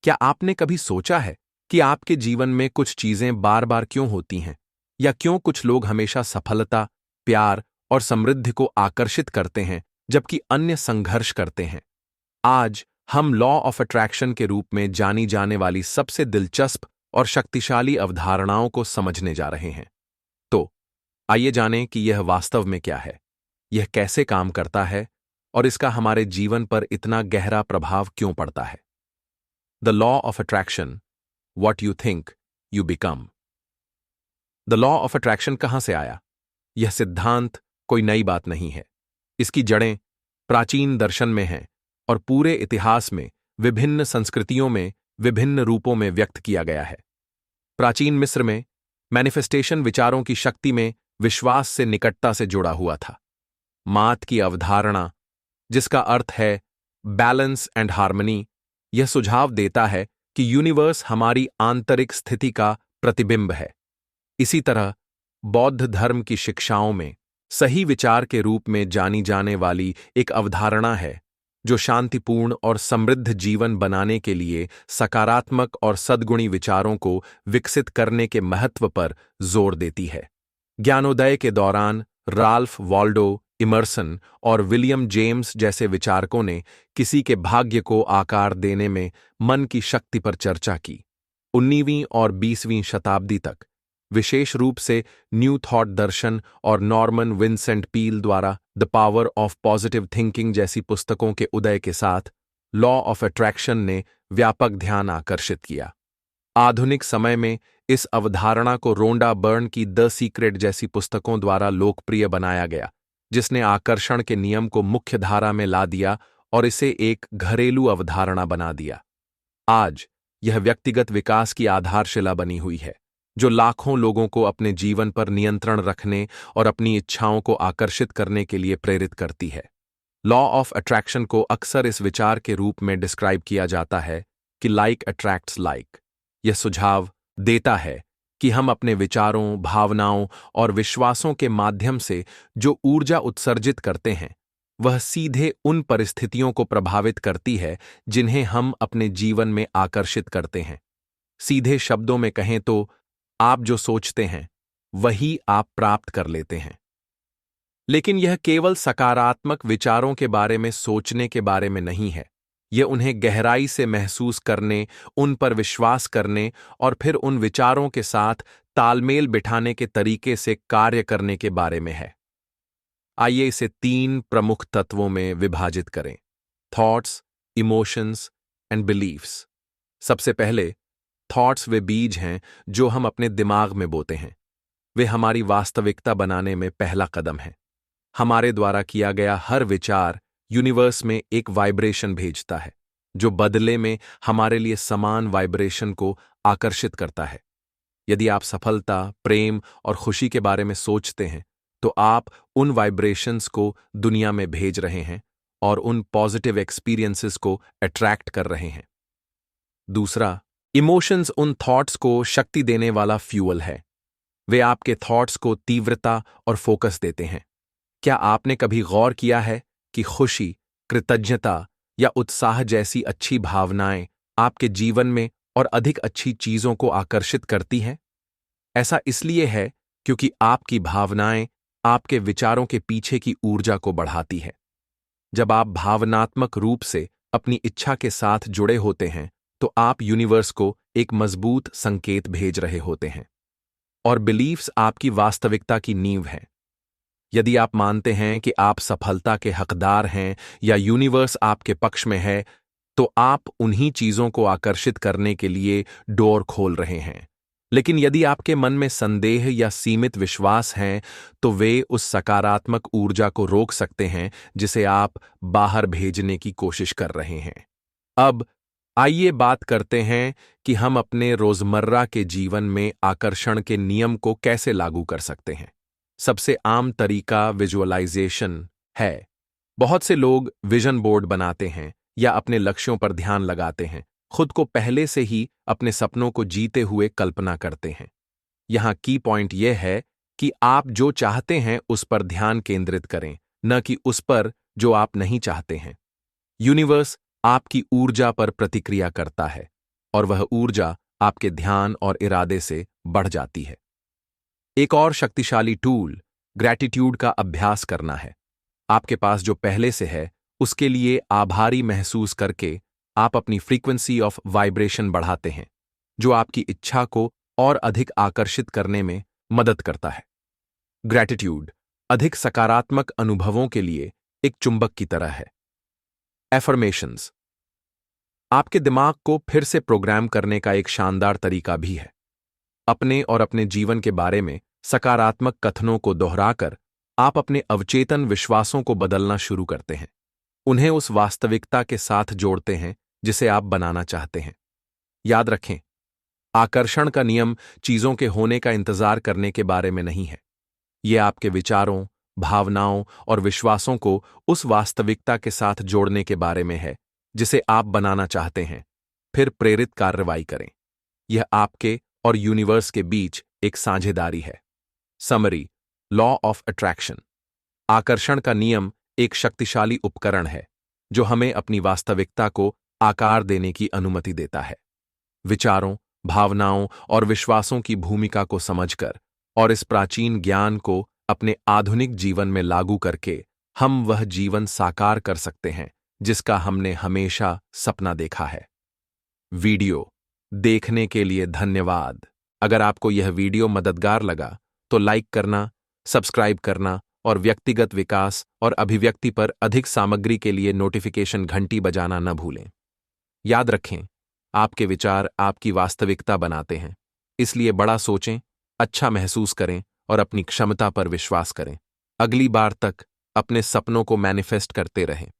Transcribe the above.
क्या आपने कभी सोचा है कि आपके जीवन में कुछ चीजें बार बार क्यों होती हैं, या क्यों कुछ लोग हमेशा सफलता, प्यार और समृद्धि को आकर्षित करते हैं जबकि अन्य संघर्ष करते हैं? आज हम लॉ ऑफ अट्रैक्शन के रूप में जानी जाने वाली सबसे दिलचस्प और शक्तिशाली अवधारणाओं को समझने जा रहे हैं। तो आइए जानें कि यह वास्तव में क्या है, यह कैसे काम करता है और इसका हमारे जीवन पर इतना गहरा प्रभाव क्यों पड़ता है। The law of attraction, what you think you become. The law of attraction कहां से आया? यह सिद्धांत कोई नई बात नहीं है। इसकी जड़ें प्राचीन दर्शन में हैं और पूरे इतिहास में विभिन्न संस्कृतियों में विभिन्न रूपों में व्यक्त किया गया है। प्राचीन मिस्र में मैनिफेस्टेशन विचारों की शक्ति में विश्वास से निकटता से जुड़ा हुआ था। मात की अवधारणा, जिसका अर्थ है बैलेंस एंड हार्मनी, यह सुझाव देता है कि यूनिवर्स हमारी आंतरिक स्थिति का प्रतिबिंब है। इसी तरह बौद्ध धर्म की शिक्षाओं में सही विचार के रूप में जानी जाने वाली एक अवधारणा है जो शांतिपूर्ण और समृद्ध जीवन बनाने के लिए सकारात्मक और सद्गुणी विचारों को विकसित करने के महत्व पर जोर देती है। ज्ञानोदय के दौरान राल्फ वॉल्डो इमर्सन और विलियम जेम्स जैसे विचारकों ने किसी के भाग्य को आकार देने में मन की शक्ति पर चर्चा की। 19वीं और 20वीं शताब्दी तक विशेष रूप से न्यू थॉट दर्शन और नॉर्मन विंसेंट पील द्वारा the power of positive thinking जैसी पुस्तकों के उदय के साथ लॉ ऑफ अट्रैक्शन ने व्यापक ध्यान आकर्षित किया। आधुनिक समय में इस अवधारणा को रोंडा बर्न की द सीक्रेट जैसी पुस्तकों द्वारा लोकप्रिय बनाया गया, जिसने आकर्षण के नियम को मुख्य धारा में ला दिया और इसे एक घरेलू अवधारणा बना दिया। आज यह व्यक्तिगत विकास की आधारशिला बनी हुई है, जो लाखों लोगों को अपने जीवन पर नियंत्रण रखने और अपनी इच्छाओं को आकर्षित करने के लिए प्रेरित करती है। लॉ ऑफ अट्रैक्शन को अक्सर इस विचार के रूप में डिस्क्राइब किया जाता है कि लाइक अट्रैक्ट्स लाइक। यह सुझाव देता है कि हम अपने विचारों, भावनाओं और विश्वासों के माध्यम से जो ऊर्जा उत्सर्जित करते हैं, वह सीधे उन परिस्थितियों को प्रभावित करती है जिन्हें हम अपने जीवन में आकर्षित करते हैं। सीधे शब्दों में कहें तो आप जो सोचते हैं वही आप प्राप्त कर लेते हैं। लेकिन यह केवल सकारात्मक विचारों के बारे में सोचने के बारे में नहीं है। यह उन्हें गहराई से महसूस करने, उन पर विश्वास करने और फिर उन विचारों के साथ तालमेल बिठाने के तरीके से कार्य करने के बारे में है। आइए इसे 3 प्रमुख तत्वों में विभाजित करें: थॉट्स, इमोशंस एंड बिलीफ्स। सबसे पहले, थॉट्स वे बीज हैं जो हम अपने दिमाग में बोते हैं। वे हमारी वास्तविकता बनाने में पहला कदम है। हमारे द्वारा किया गया हर विचार यूनिवर्स में एक वाइब्रेशन भेजता है, जो बदले में हमारे लिए समान वाइब्रेशन को आकर्षित करता है। यदि आप सफलता, प्रेम और खुशी के बारे में सोचते हैं, तो आप उन वाइब्रेशंस को दुनिया में भेज रहे हैं और उन पॉजिटिव एक्सपीरियंसेस को अट्रैक्ट कर रहे हैं। दूसरा, इमोशंस उन थॉट्स को शक्ति देने वाला फ्यूअल है। वे आपके थॉट्स को तीव्रता और फोकस देते हैं। क्या आपने कभी गौर किया है कि खुशी, कृतज्ञता या उत्साह जैसी अच्छी भावनाएं आपके जीवन में और अधिक अच्छी चीजों को आकर्षित करती हैं? ऐसा इसलिए है क्योंकि आपकी भावनाएं आपके विचारों के पीछे की ऊर्जा को बढ़ाती है। जब आप भावनात्मक रूप से अपनी इच्छा के साथ जुड़े होते हैं, तो आप यूनिवर्स को एक मजबूत संकेत भेज रहे होते हैं। और बिलीफ्स आपकी वास्तविकता की नींव हैं। यदि आप मानते हैं कि आप सफलता के हकदार हैं या यूनिवर्स आपके पक्ष में है, तो आप उन्हीं चीजों को आकर्षित करने के लिए डोर खोल रहे हैं। लेकिन यदि आपके मन में संदेह या सीमित विश्वास हैं, तो वे उस सकारात्मक ऊर्जा को रोक सकते हैं जिसे आप बाहर भेजने की कोशिश कर रहे हैं। अब आइए बात करते हैं कि हम अपने रोजमर्रा के जीवन में आकर्षण के नियम को कैसे लागू कर सकते हैं। सबसे आम तरीका विजुअलाइजेशन है। बहुत से लोग विजन बोर्ड बनाते हैं या अपने लक्ष्यों पर ध्यान लगाते हैं, खुद को पहले से ही अपने सपनों को जीते हुए कल्पना करते हैं। यहाँ की पॉइंट यह है कि आप जो चाहते हैं उस पर ध्यान केंद्रित करें, न कि उस पर जो आप नहीं चाहते हैं। यूनिवर्स आपकी ऊर्जा पर प्रतिक्रिया करता है। और वह ऊर्जा आपके ध्यान और इरादे से बढ़ जाती है। एक और शक्तिशाली टूल ग्रैटिट्यूड का अभ्यास करना है। आपके पास जो पहले से है उसके लिए आभारी महसूस करके आप अपनी फ्रीक्वेंसी ऑफ वाइब्रेशन बढ़ाते हैं, जो आपकी इच्छा को और अधिक आकर्षित करने में मदद करता है। ग्रैटिट्यूड अधिक सकारात्मक अनुभवों के लिए एक चुंबक की तरह है। एफर्मेशंस आपके दिमाग को फिर से प्रोग्राम करने का एक शानदार तरीका भी है। अपने और अपने जीवन के बारे में सकारात्मक कथनों को दोहराकर आप अपने अवचेतन विश्वासों को बदलना शुरू करते हैं। उन्हें उस वास्तविकता के साथ जोड़ते हैं जिसे आप बनाना चाहते हैं। याद रखें, आकर्षण का नियम चीजों के होने का इंतजार करने के बारे में नहीं है। यह आपके विचारों, भावनाओं और विश्वासों को उस वास्तविकता के साथ जोड़ने के बारे में है जिसे आप बनाना चाहते हैं, फिर प्रेरित कार्रवाई करें। यह आपके और यूनिवर्स के बीच एक साझेदारी है। Summary, law of attraction. आकर्षण का नियम एक शक्तिशाली उपकरण है जो हमें अपनी वास्तविकता को आकार देने की अनुमति देता है। विचारों, भावनाओं और विश्वासों की भूमिका को समझकर और इस प्राचीन ज्ञान को अपने आधुनिक जीवन में लागू करके हम वह जीवन साकार कर सकते हैं जिसका हमने हमेशा सपना देखा है। वीडियो देखने के लिए धन्यवाद। अगर आपको यह वीडियो मददगार लगा तो लाइक करना, सब्सक्राइब करना और व्यक्तिगत विकास और अभिव्यक्ति पर अधिक सामग्री के लिए नोटिफिकेशन घंटी बजाना न भूलें। याद रखें, आपके विचार आपकी वास्तविकता बनाते हैं, इसलिए बड़ा सोचें, अच्छा महसूस करें और अपनी क्षमता पर विश्वास करें। अगली बार तक अपने सपनों को मैनिफेस्ट करते रहें।